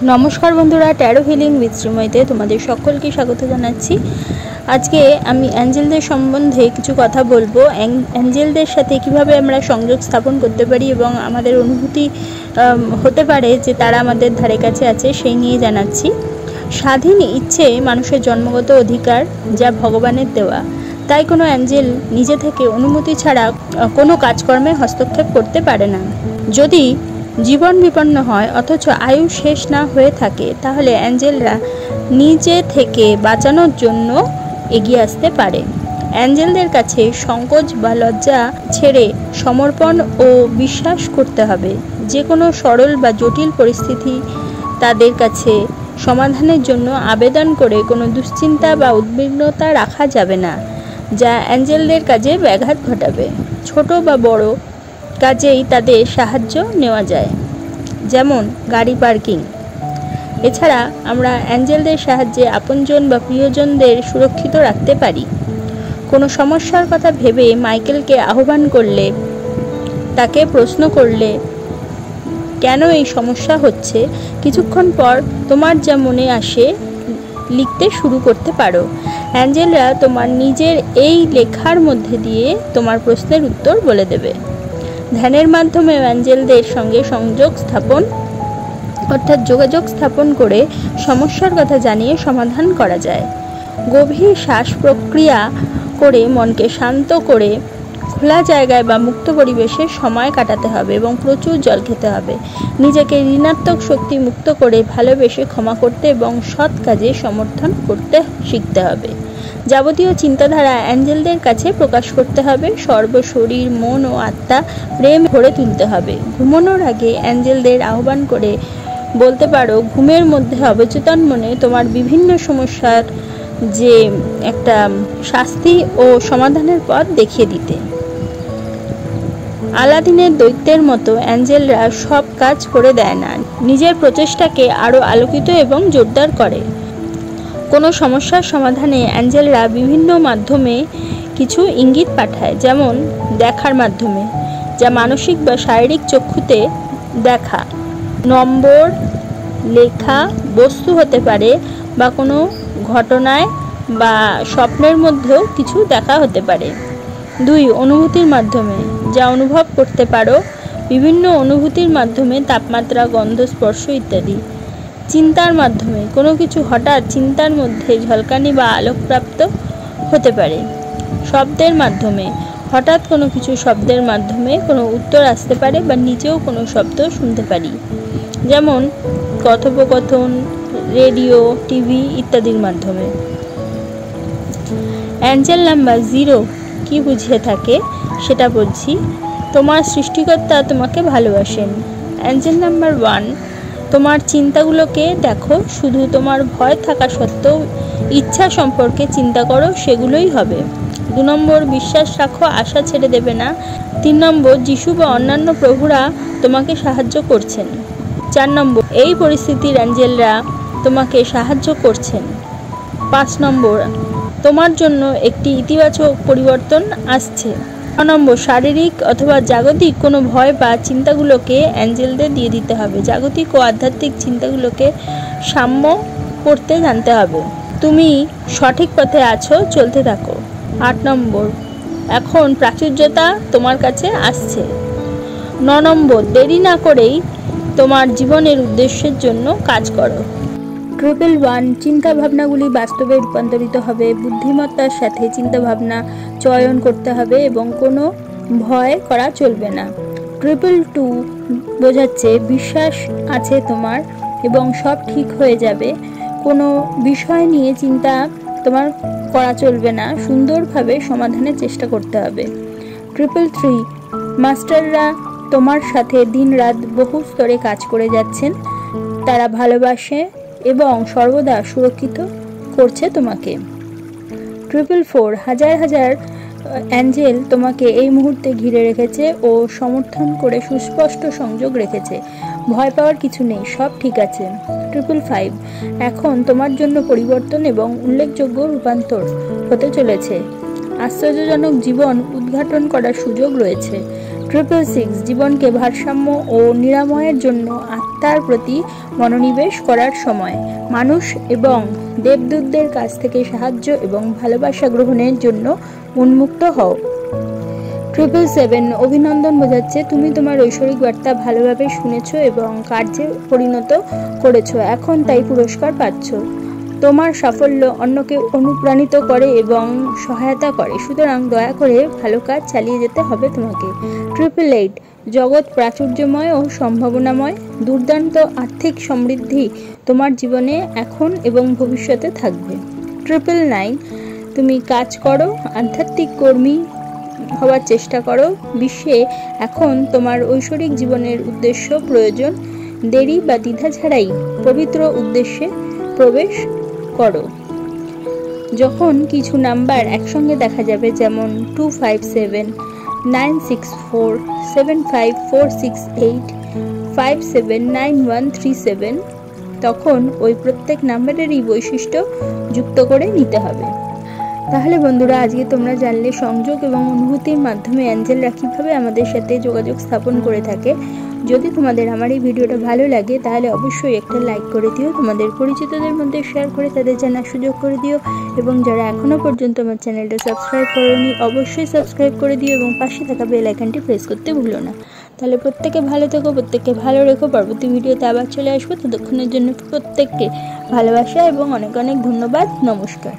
नमस्कार बंधुरा tarot healing with श्रीमयीते तुम्हारे सकल के स्वागत जानाच्छि। आज के आमी एंजेलदेर सम्बन्धे किछु कथा बोलबो। एंजेलदेर साथे किभाबे आमरा संयोग स्थापन करते पारी एबं आमादेर अनुभूति होते पारे जे तारा आमादेर धारे काछे आछे सेई निये जानाच्छि। स्वाधीन इच्छे मानुषेर जन्मगत अधिकार जा भगवानेर देवा, ताई कोनो एंजेल निजे थेके अनुमति छाड़ा कोनो काजकर्मे हस्तक्षेप करते पारे ना। यदि जीवन विपन्न হয় অথচ आयु शेष ना হয়ে থাকে তাহলে অ্যাঞ্জেলরা নিজে থেকে বাঁচানোর জন্য এগিয়ে আসতে পারে। অ্যাঞ্জেলদের কাছে সংকোচ বা লজ্জা ছেড়ে সমর্পণ ও বিশ্বাস করতে হবে। যে কোনো সরল বা জটিল পরিস্থিতি তাদের কাছে সমাধানের জন্য আবেদন করে কোনো দুশ্চিন্তা বা উদ্বিগ্নতা রাখা যাবে না, যা অ্যাঞ্জেলদের কাজে ব্যাঘাত ঘটাবে। ছোট বা বড় কাজেই তাদের সাহায্য নেওয়া যায়, যেমন গাড়ি পার্কিং। এছাড়া আমরা অ্যাঞ্জেলদের সাহায্যে আপনজন বা প্রিয়জনদের সুরক্ষিত রাখতে পারি। কোনো সমস্যার কথা ভেবে মাইকেলকে আহ্বান করলে, তাকে প্রশ্ন করলে কেন এই সমস্যা হচ্ছে, কিছুক্ষণ পর তোমার যা মনে আসে লিখতে শুরু করতে পারো। অ্যাঞ্জেলরা তোমার নিজের এই লেখার মধ্যে দিয়ে তোমার প্রশ্নের উত্তর বলে দেবে। ধ্যানের মাধ্যমে অ্যাঞ্জেলদের সঙ্গে সংযোগ স্থাপন অর্থাৎ যোগাযোগ স্থাপন করে সমস্যার কথা জানিয়ে সমাধান করা যায়। গভীর শ্বাস প্রক্রিয়া করে মনকে শান্ত করে খোলা জায়গায় বা মুক্ত পরিবেশে সময় কাটাতে হবে এবং প্রচুর জল খেতে হবে। নিজেকে ঋণাত্মক শক্তি মুক্ত করে ভালোবেসে ক্ষমা করতে এবং সৎ কাজে সমর্থন করতে শিখতে হবে। যাবতীয় চিন্তাধারা অ্যাঞ্জেলদের কাছে প্রকাশ করতে হবে। সর্বশরীর মন ও আত্মা প্রেম ভরে তুলতে হবে। ঘুমানোর আগে অ্যাঞ্জেলদের আহ্বান করে বলতে পারো, ঘুমের মধ্যে অবচেতন মনে তোমার বিভিন্ন সমস্যার যে একটা শাস্তি ও সমাধানের পথ দেখিয়ে দিতে। আলাদিনের দৈত্যের মতো অ্যাঞ্জেলরা সব কাজ করে দেয় না, নিজের প্রচেষ্টাকে আরও আলোকিত এবং জোরদার করে। কোনো সমস্যার সমাধানে অ্যাঞ্জেলরা বিভিন্ন মাধ্যমে কিছু ইঙ্গিত পাঠায়, যেমন দেখার মাধ্যমে, যা মানসিক বা শারীরিক চক্ষুতে দেখা, নম্বর, লেখা, বস্তু হতে পারে বা কোনো ঘটনায় বা স্বপ্নের মধ্যেও কিছু দেখা হতে পারে। 2. অনুভূতির মাধ্যমে, যা অনুভব করতে পারো, বিভিন্ন অনুভূতির মাধ্যমে, তাপমাত্রা, গন্ধ, স্পর্শ ইত্যাদি। চিন্তার মাধ্যমে, কোনো কিছু হঠাৎ চিন্তার মধ্যে ঝলকানি বা আলোকপ্রাপ্ত হতে পারে। শব্দের মাধ্যমে, হঠাৎ কোনো কিছু শব্দের মাধ্যমে কোনো উত্তর আসতে পারে বা নিজেও কোনো শব্দ শুনতে পারি, যেমন কথোপকথন, রেডিও, টিভি ইত্যাদির মাধ্যমে। অ্যাঞ্জেল নাম্বার 0 কি বুঝিয়ে থাকে সেটা বলছি। তোমার সৃষ্টিকর্তা তোমাকে ভালোবাসেন। অ্যাঞ্জেল নাম্বার 1 তোমার চিন্তাগুলোকে দেখো, শুধু তোমার ভয় থাকা সত্ত্বেও ইচ্ছা সম্পর্কে চিন্তা করো, সেগুলোই হবে। 2 নম্বর, বিশ্বাস রাখো, আশা ছেড়ে দেবে না। 3 নম্বর, যিশু বা অন্যান্য প্রভুরা তোমাকে সাহায্য করছেন। 4 নম্বর, এই পরিস্থিতির অ্যাঞ্জেলরা তোমাকে সাহায্য করছেন। 5 নম্বর, তোমার জন্য একটি ইতিবাচক পরিবর্তন আসছে। 6 নম্বর, শারীরিক অথবা জাগতিক কোনো ভয় বা চিন্তাগুলোকে অ্যাঞ্জেলদের দিয়ে দিতে হবে। জাগতিক ও আধ্যাত্মিক চিন্তাগুলোকে সাম্য করতে জানতে হবে। তুমি সঠিক পথে আছো, চলতে থাকো। 8 নম্বর, এখন প্রাচুর্যতা তোমার কাছে আসছে। 9 নম্বর, দেরি না করেই তোমার জীবনের উদ্দেশ্যের জন্য কাজ করো। 111 চিন্তা ভাবনাগুলি বাস্তবে রূপান্তরিত হবে। বুদ্ধিমত্তার সাথে চিন্তাভাবনা চয়ন করতে হবে এবং কোনো ভয় করা চলবে না। 222 বোঝাচ্ছে বিশ্বাস আছে তোমার এবং সব ঠিক হয়ে যাবে। কোনো বিষয় নিয়ে চিন্তা তোমার করা চলবে না, সুন্দরভাবে সমাধানের চেষ্টা করতে হবে। 333 মাস্টাররা তোমার সাথে দিনরাত বহু স্তরে কাজ করে যাচ্ছেন। তারা ভালোবাসে এবং সর্বদা সুরক্ষিত করছে তোমাকে। 444 হাজার হাজার অ্যাঞ্জেল তোমাকে এই মুহূর্তে ঘিরে রেখেছে ও সমর্থন করে সুস্পষ্ট সংযোগ রেখেছে। ভয় পাওয়ার কিছু নেই, সব ঠিক আছে। 555 এখন তোমার জন্য পরিবর্তন এবং উল্লেখযোগ্য রূপান্তর হতে চলেছে। আশ্চর্যজনক জীবন উদ্ঘাটন করার সুযোগ রয়েছে। 666 জীবনকে ভারসাম্য ও নিরাময়ের জন্য তার প্রতি মনোনিবেশ করার সময়। মানুষ এবং দেবদূতদের কাছ থেকে সাহায্য এবং ভালোবাসা গ্রহণের জন্য উন্মুক্ত হও। 777 অভিনন্দন বোঝাচ্ছে তুমি তোমার ঐশ্বরিক বার্তা ভালোভাবে শুনেছো এবং কার্যে পরিণত করেছো, এখন তাই পুরস্কার পাচ্ছ। তোমার সাফল্য অন্যকে অনুপ্রাণিত করে এবং সহায়তা করে, সুতরাং দয়া করে ভালো কাজ চালিয়ে যেতে হবে তোমাকে। 888 জগৎ প্রাচুর্যময় ও সম্ভাবনাময়, দুর্দান্ত আর্থিক সমৃদ্ধি তোমার জীবনে এখন এবং ভবিষ্যতে থাকবে। 999 তুমি কাজ করো, আধ্যাত্মিক কর্মী হওয়ার চেষ্টা করো, বিশ্বে এখন তোমার ঐশ্বরিক জীবনের উদ্দেশ্য প্রয়োজন, দেরি বা দ্বিধা ছাড়াই পবিত্র উদ্দেশ্যে প্রবেশ করো। যখন কিছু নাম্বার একসঙ্গে দেখা যাবে, যেমন 257, 964, 75468, 579137, তখন ওই প্রত্যেক নাম্বারেরই বৈশিষ্ট্য যুক্ত করে নিতে হবে। তাহলে বন্ধুরা, আজকে তোমরা জানলে সংযোগ এবং অনুভূতির মাধ্যমে অ্যাঞ্জেলরা কীভাবে আমাদের সাথে যোগাযোগ স্থাপন করে থাকে। যদি তোমাদের আমার এই ভিডিওটা ভালো লাগে তাহলে অবশ্যই একটা লাইক করে দিও, তোমাদের পরিচিতদের মধ্যে শেয়ার করে তাদের জানার সুযোগ করে দিও, এবং যারা এখনও পর্যন্ত আমার চ্যানেলটা সাবস্ক্রাইব করোনি অবশ্যই সাবস্ক্রাইব করে দিও এবং পাশে থাকা বেল আইকনটি প্রেস করতে ভুলো না। তাহলে প্রত্যেকে ভালো থেকো, প্রত্যেককে ভালো রেখো। পরবর্তী ভিডিওতে আবার চলে আসবো, ততক্ষণের জন্য প্রত্যেককে ভালোবাসা এবং অনেক অনেক ধন্যবাদ। নমস্কার।